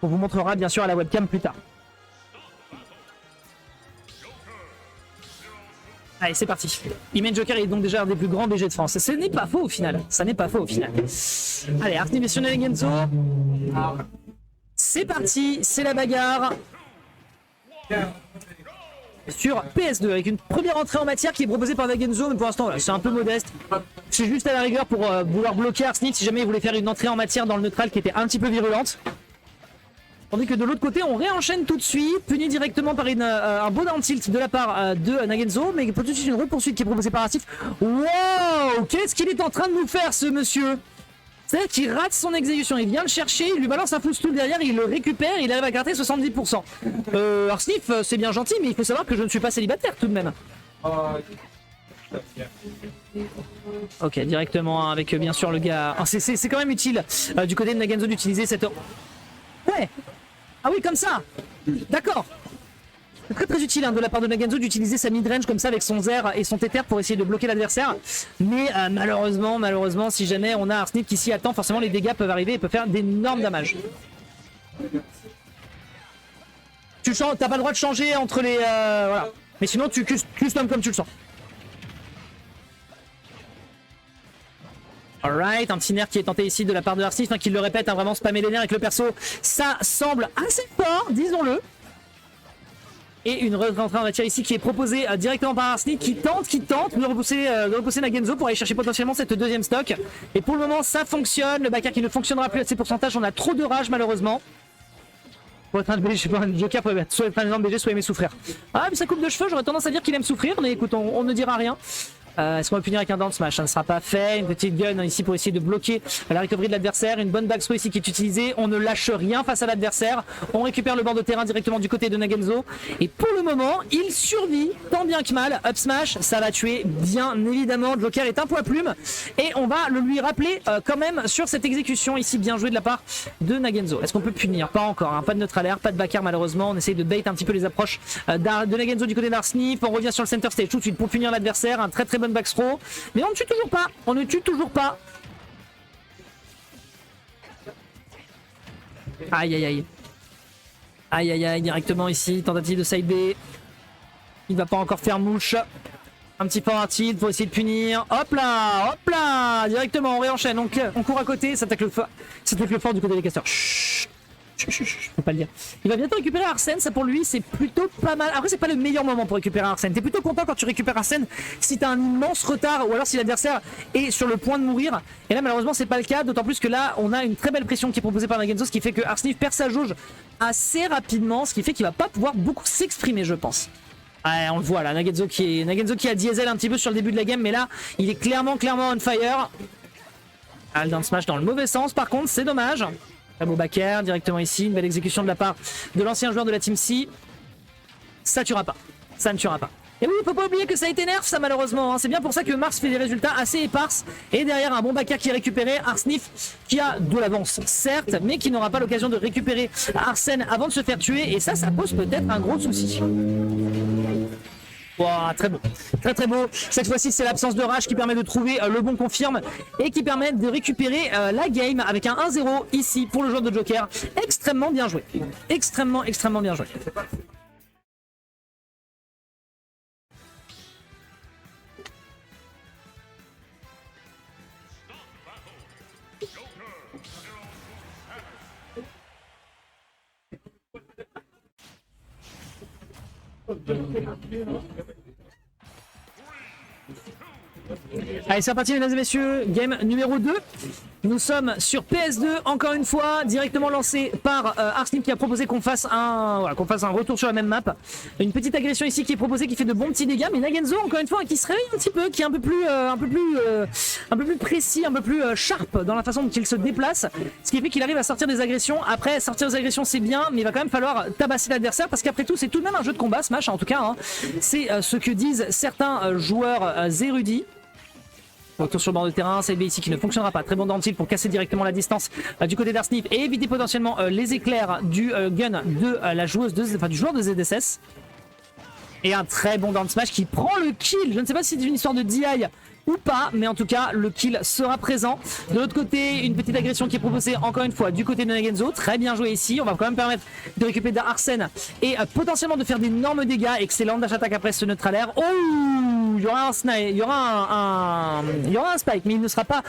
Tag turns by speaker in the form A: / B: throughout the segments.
A: On vous montrera bien sûr à la webcam plus tard. Allez, c'est parti. Image Joker est donc déjà un des plus grands BG de France. Ce n'est pas faux au final. Ça n'est pas faux au final. Allez, Arsnif sur Nagenzo. C'est parti, c'est la bagarre. Sur PS2 avec une première entrée en matière qui est proposée par Nagenzo, mais pour l'instant voilà, c'est un peu modeste. C'est juste à la rigueur pour vouloir bloquer Arsnif si jamais il voulait faire une entrée en matière dans le neutral qui était un petit peu virulente. Tandis que de l'autre côté, on réenchaîne tout de suite, puni directement par un beau down tilt de la part de Nagenzo, mais tout de suite une repoursuite qui est proposée par Arsnif. Wow, qu'est-ce qu'il est en train de nous faire, ce monsieur? C'est-à-dire qu'il rate son exécution, il vient le chercher, il lui balance un footstool derrière, il le récupère, il arrive à gratter 70%. Arsnif, c'est bien gentil, mais il faut savoir que je ne suis pas célibataire tout de même. Ok, directement avec bien sûr le gars. Oh, c'est quand même utile du côté de Nagenzo d'utiliser cette... Ouais. Ah oui, comme ça. D'accord. C'est très très utile de la part de Nagenzo d'utiliser sa midrange comme ça avec son Zer et son Tether pour essayer de bloquer l'adversaire. Mais malheureusement, si jamais on a Arsnif qui s'y attend, forcément les dégâts peuvent arriver et peuvent faire d'énormes dommages. T'as pas le droit de changer entre les... voilà. Mais sinon tu custom comme tu le sens. Alright, un petit nerf qui est tenté ici de la part de Arsnif, qui le répète, vraiment spammer les nerfs avec le perso, ça semble assez fort, disons-le. Et une rentrée en matière ici qui est proposée directement par Arsnif, qui tente de repousser Nagenzo pour aller chercher potentiellement cette deuxième stock. Et pour le moment, ça fonctionne, le backer qui ne fonctionnera plus à ses pourcentages, on a trop de rage malheureusement. Pour être un BG, je sais pas, un Joker pourrait soit être un énorme BG, soit aimer souffrir. Ah, mais sa coupe de cheveux, j'aurais tendance à dire qu'il aime souffrir, mais écoute, on ne dira rien. Est-ce qu'on va punir avec un down smash? Ça ne sera pas fait. Une petite gun ici pour essayer de bloquer la recovery de l'adversaire. Une bonne backthrow ici qui est utilisée. On ne lâche rien face à l'adversaire. On récupère le bord de terrain directement du côté de Nagenzo. Et pour le moment, il survit tant bien que mal. Up smash, ça va tuer bien évidemment. Joker est un poids plume. Et on va le lui rappeler quand même sur cette exécution ici. Bien joué de la part de Nagenzo. Est-ce qu'on peut punir? Pas encore. Pas de neutre alert, pas de backer malheureusement. On essaye de bait un petit peu les approches de Nagenzo du côté d'Arsnif. On revient sur le center stage tout de suite pour punir l'adversaire. Un très bonne backthrow. Mais on ne tue toujours pas. On ne tue toujours pas. Aïe aïe aïe. Aïe aïe aïe. Directement ici. Tentative de side B. Il va pas encore faire mouche. Un petit forward tilt pour essayer de punir. Hop là. Directement on réenchaîne. Donc on court à côté. Ça attaque le fort du côté des casters. Chut. Je peux pas le dire. Il va bientôt récupérer Arsène, ça pour lui c'est plutôt pas mal. Après c'est pas le meilleur moment pour récupérer Arsène. T'es plutôt content quand tu récupères Arsène si t'as un immense retard ou alors si l'adversaire est sur le point de mourir. Et là malheureusement c'est pas le cas, d'autant plus que là on a une très belle pression qui est proposée par Nagenzo, ce qui fait que Arsnif perd sa jauge assez rapidement, ce qui fait qu'il va pas pouvoir beaucoup s'exprimer je pense. Ouais, on le voit là, Nagenzo qui a diesel un petit peu sur le début de la game, mais là il est clairement on fire. Ah, le down smash dans le mauvais sens par contre, c'est dommage. Très beau backer, directement ici, une belle exécution de la part de l'ancien joueur de la Team C. Ça tuera pas, ça ne tuera pas. Et oui, il faut pas oublier que ça a été nerf ça malheureusement, c'est bien pour ça que Mars fait des résultats assez éparses. Et derrière un bon backer qui est récupéré, Arsnif qui a de l'avance certes, mais qui n'aura pas l'occasion de récupérer Arsène avant de se faire tuer. Et ça pose peut-être un gros souci. Wow, très beau, très beau. Cette fois-ci c'est l'absence de rage qui permet de trouver le bon confirme et qui permet de récupérer la game avec un 1-0 ici pour le joueur de Joker. Extrêmement bien joué, extrêmement bien joué. Allez c'est reparti mesdames et messieurs, game numéro 2. Nous sommes sur PS2 encore une fois, directement lancé par Arsnif qui a proposé qu'on fasse un retour sur la même map. Une petite agression ici qui est proposée qui fait de bons petits dégâts, mais Nagenzo encore une fois qui se réveille un petit peu, qui est un peu plus précis, un peu plus sharp dans la façon dont il se déplace, ce qui fait qu'il arrive à sortir des agressions. Après sortir des agressions c'est bien, mais il va quand même falloir tabasser l'adversaire parce qu'après tout c'est tout de même un jeu de combat Smash en tout cas, c'est ce que disent certains joueurs érudits. Retour sur le bord de terrain, CB ici qui ne fonctionnera pas. Très bon down tilt pour casser directement la distance du côté d'Arsnif et éviter potentiellement les éclairs du gun de la joueuse du joueur de ZSS. Et un très bon down smash qui prend le kill. Je ne sais pas si c'est une histoire de DI ou pas, mais en tout cas le kill sera présent. De l'autre côté, une petite agression qui est proposée encore une fois du côté de Nagenzo, très bien joué ici, on va quand même permettre de récupérer Arsène et potentiellement de faire d'énormes dégâts. Excellent dash attaque après ce neutralaire. Oh, il y aura un snipe, il y aura un spike, mais il ne sera pas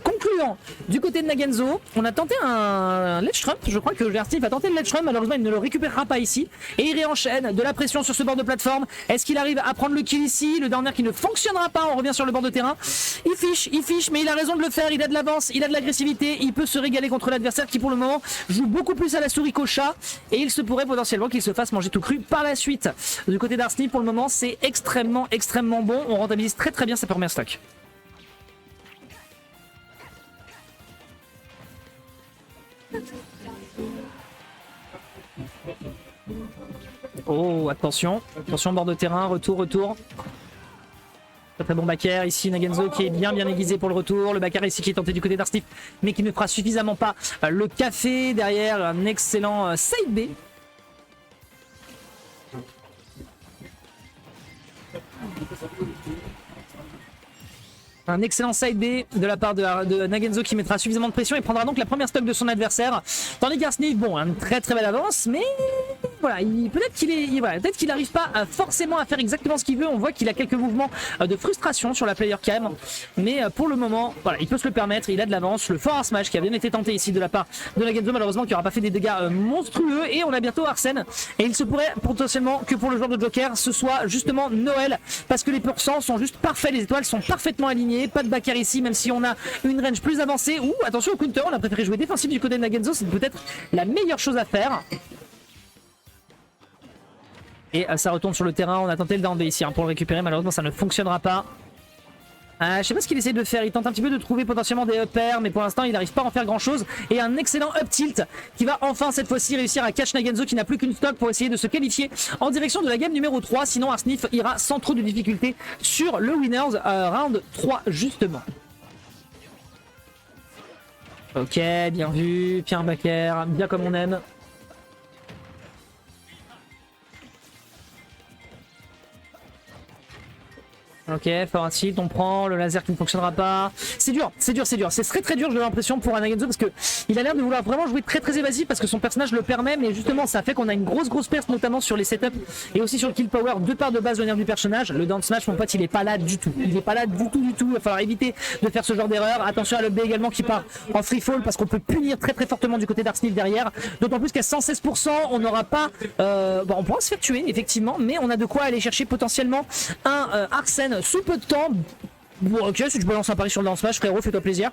A: concluant. Du côté de Nagenzo, on a tenté un ledge trump, je crois que Gersty va tenter le ledge trump, malheureusement il ne le récupérera pas ici, et il réenchaîne de la pression sur ce bord de plateforme. Est-ce qu'il arrive à prendre le kill ici? Le dernier qui ne fonctionnera pas, on revient sur le bord de terrain. Il fiche, mais il a raison de le faire, il a de l'avance, il a de l'agressivité, il peut se régaler contre l'adversaire qui pour le moment joue beaucoup plus à la souris qu'au chat, et il se pourrait potentiellement qu'il se fasse manger tout cru par la suite. Du côté d'Arsnif pour le moment c'est extrêmement bon, on rentabilise très bien sa première stock. Oh, attention bord de terrain, retour. Très bon backer ici, Nagenzo qui est bien aiguisé pour le retour. Le backer ici qui est tenté du côté d'Arsnif, mais qui ne fera suffisamment pas le café. Derrière, un excellent side B. Un excellent side B de la part de Nagenzo qui mettra suffisamment de pression et prendra donc la première stock de son adversaire. Tandis qu'Arsnif, bon, une très belle avance, mais voilà, peut-être qu'il n'arrive pas forcément à faire exactement ce qu'il veut. On voit qu'il a quelques mouvements de frustration sur la player cam, mais pour le moment, voilà, il peut se le permettre, il a de l'avance. Le forward smash qui a bien été tenté ici de la part de Nagenzo, malheureusement qui n'aura pas fait des dégâts monstrueux, et on a bientôt Arsène, et il se pourrait potentiellement que pour le joueur de Joker, ce soit justement Noël, parce que les pourcents sont juste parfaits, les étoiles sont parfaitement alignées. Pas de backer ici, même si on a une range plus avancée. Ouh, attention au counter, on a préféré jouer défensif du côté de Nagenzo, c'est peut-être la meilleure chose à faire. Et ça retourne sur le terrain, on a tenté le down B ici pour le récupérer, malheureusement ça ne fonctionnera pas. Je sais pas ce qu'il essaie de faire, il tente un petit peu de trouver potentiellement des up airs, mais pour l'instant il n'arrive pas à en faire grand chose. Et un excellent up tilt qui va enfin cette fois-ci réussir à catch Nagenzo qui n'a plus qu'une stock pour essayer de se qualifier en direction de la game numéro 3. Sinon Arsnif ira sans trop de difficulté sur le winners round 3 justement. Ok, bien vu, Pierre Backer, bien comme on aime. Ok, forward tilt, on prend le laser qui ne fonctionnera pas. C'est dur. C'est très dur, j'ai l'impression, pour Nagenzo, parce que il a l'air de vouloir vraiment jouer très évasif parce que son personnage le permet, mais justement ça fait qu'on a une grosse perte, notamment sur les setups et aussi sur le kill power de part de base au nerf du personnage. Le down smash, mon pote, il est pas là du tout. Il va falloir éviter de faire ce genre d'erreur. Attention à l'up B également qui part en free fall parce qu'on peut punir très fortement du côté d'Arsnif derrière. D'autant plus qu'à 116%, on n'aura pas. Bon, on pourra se faire tuer effectivement, mais on a de quoi aller chercher potentiellement un Arsène sous peu de temps. Bon, ok, si tu balances un pari sur le dance smash, frérot, fais-toi plaisir.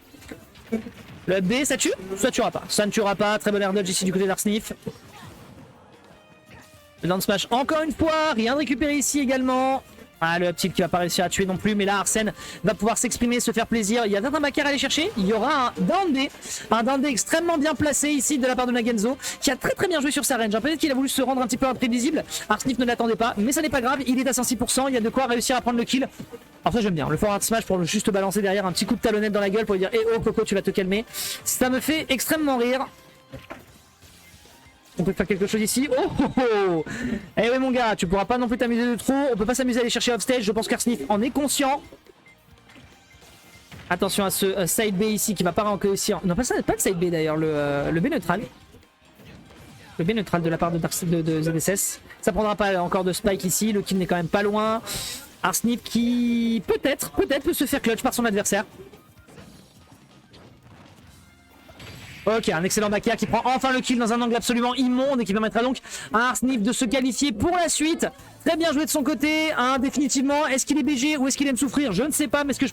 A: Le B, ça tue? Ça tuera pas. Ça ne tuera pas. Très bon air dodge ici du côté d'Arsnif. Le down smash, encore une fois, rien de récupéré ici également. Ah, le up tilt qui va pas réussir à tuer non plus, mais là Arsène va pouvoir s'exprimer, se faire plaisir. Il y a peut-être un backer à aller chercher. Il y aura un down B extrêmement bien placé ici de la part de Nagenzo, qui a très bien joué sur sa range. Peut-être qu'il a voulu se rendre un petit peu imprévisible. Arsnif ne l'attendait pas, mais ça n'est pas grave. Il est à 106%. Il y a de quoi réussir à prendre le kill. Alors ça j'aime bien, le forward smash pour juste balancer derrière un petit coup de talonnette dans la gueule pour lui dire eh oh Coco, tu vas te calmer. Ça me fait extrêmement rire. On peut faire quelque chose ici. Oh. Eh oui mon gars, tu pourras pas non plus t'amuser de trop. On peut pas s'amuser à aller chercher offstage. Je pense qu'Arsnif en est conscient. Attention à ce side B ici qui va pas réussir. Non, pas le side B d'ailleurs, le B neutral. Le B neutral de la part de ZSS. Ça prendra pas encore de spike ici. Le kill n'est quand même pas loin. Arsnif qui peut-être peut se faire clutch par son adversaire. Ok, un excellent backer qui prend enfin le kill dans un angle absolument immonde et qui permettra donc à Arsnif de se qualifier pour la suite. Très bien joué de son côté, hein, définitivement. Est-ce qu'il est BG ou est-ce qu'il aime souffrir? Je ne sais pas, mais ce que je